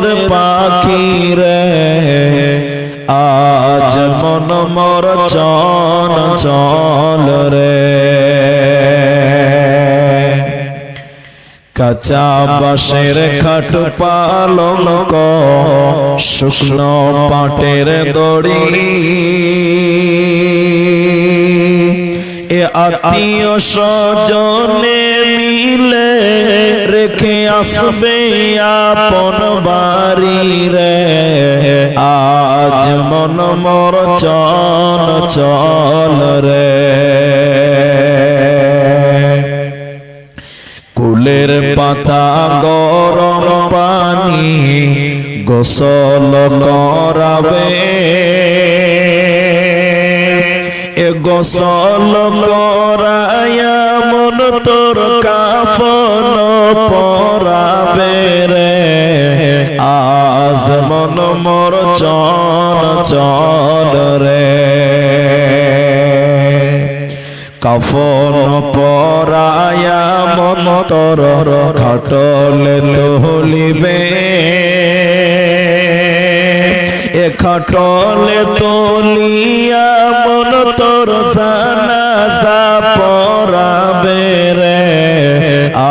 বনের পাখি রে আজ মন মোর চঞ্চল রে কাঁচা বাঁশের খাট পালঙ্ক শুকনো পাটের দড়ি এ আত্মীয় স্বজনে মিলে রেখে আসবে আপন বাড়ি রে আজ মন মোর চঞ্চল রে কুলের পাতা গরম পানি গোসল করাবে এ গোসল করায়া মন তোর কাফন পরাবে রে আজ মন মোর চঞ্চল রে কাফন পরায়া মন তোর খাটলে তুলিবে এ খাটলে তুলিয়া মন তোর জানাজা পড়াবে রে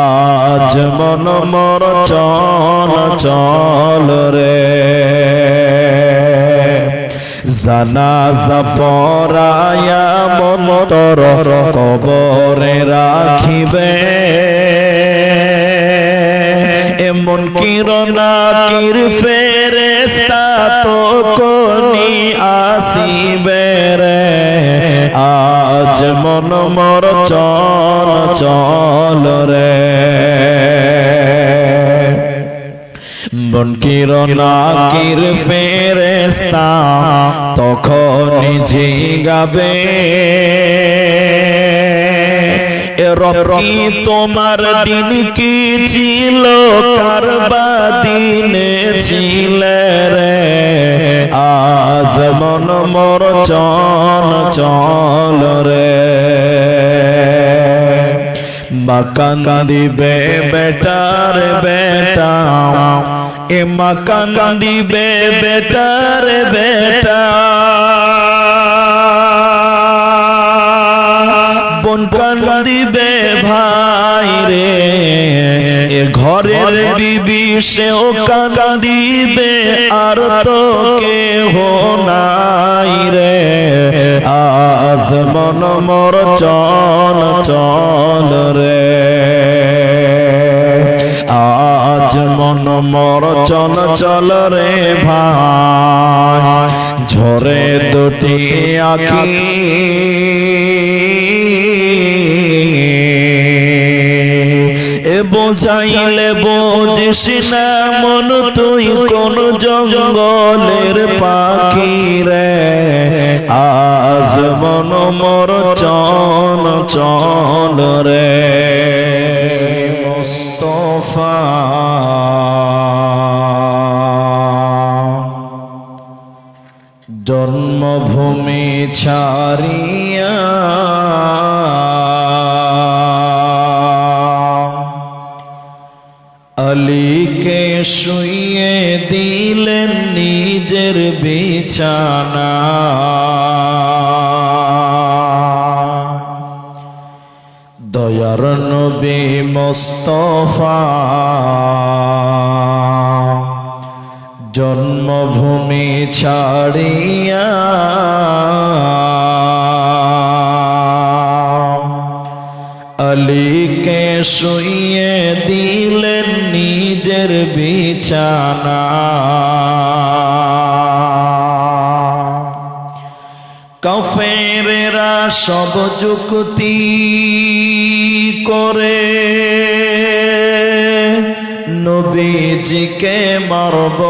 আজ মন মোর চঞ্চল রে জানাজা পড়ায়া মন তোর কবরে রাখিবে এমন কিরণাকির ফেরেশতা তো কোনি আসিবে রে আজ মন মোর চঞ্চল রে মন কিরণাকির ফেরেশতা তখনই জিগাবে রকি তোমার দিন কি ছিল কারবা দিনে ছিলে রে আজ মন মোর চঞ্চল রে মা কান্দিবে বেটার বেটা এ মা কান্দিবে বেটার বেটা বোন কান্দিবে ভাই রে এ ঘরের বিবি সেও কান্দিবে আর তো কেহ নাই রে আজ মন মোর চঞ্চল রে আজ মন মোর চঞ্চল রে ভাই ঝরে দুটি আঁখি এ বোঝাইলে বুঝিস না মন তুই কোন জঙ্গলের পাখি রে আজ মন মোর চঞ্চল রে মুস্তাফা জন্মভূমি ছাড়িয়া আলীকে শুইয়ে দিলেন নিজের বিছানা দয়ার নবী মুস্তাফা জন্মভূমি ছাড়িয়া আলীকে শুইয়ে দিলেন নিজের বিছানা কাফেরেরা সব যুক্তি করে নবীজিকে মারব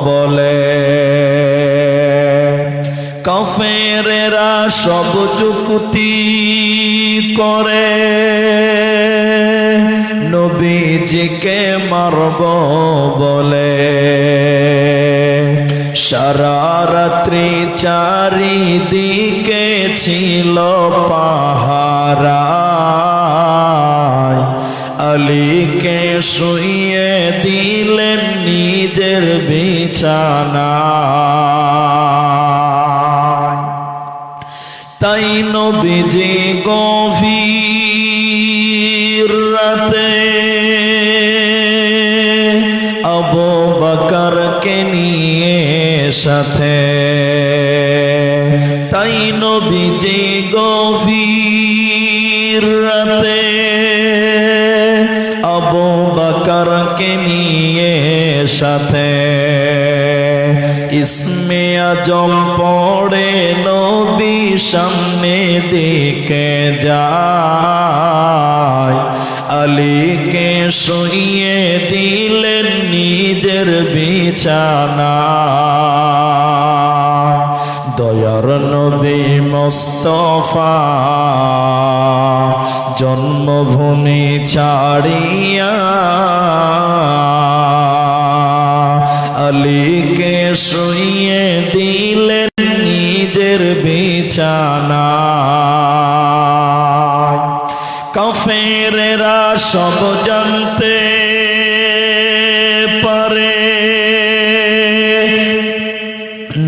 বলে কাফেরেরা সব যুক্তি করে নবীজিকে মারব বলে সারা রাত্রি চারিদিকে ছিল পাহারা আলীকে শুইয়ে দিলেন নিজের নিজের বিছানায়। তাই নবীজি গভীর রাতে আবু বকরকে নিয়ে সাথে, তাই নবীজি গভীর রাতে আবু বকরকে নিয়ে সাথে ইসমে আজম পড়ে নবী সামনে দিকে যায়। আলীকে শুইয়ে দিলেন নিজের বিছানায়। দয়ার নবী মুস্তাফা জন্মভূমি ছাড়িয়া আলীকে শুইয়ে দিলেন নিজের বিছানায়। কাফেরেরা সব জানতে পারে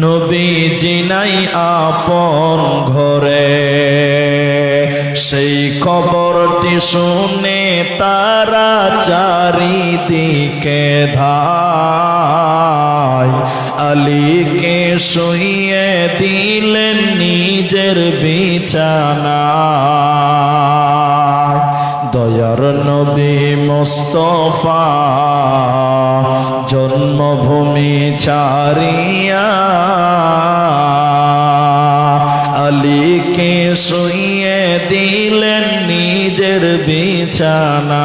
নবীজি নাই আপন ঘরে, সেই খবরটি শুনে তারা চারিদিকে ধায়। আলীকে শুইয়ে দিলেন নিজের বিছানায়। দয়ার নবী মুস্তাফা জন্মভূমি ছাড়িয়া আলীকে শুইয়ে দিলেন নিজের বিছানায়।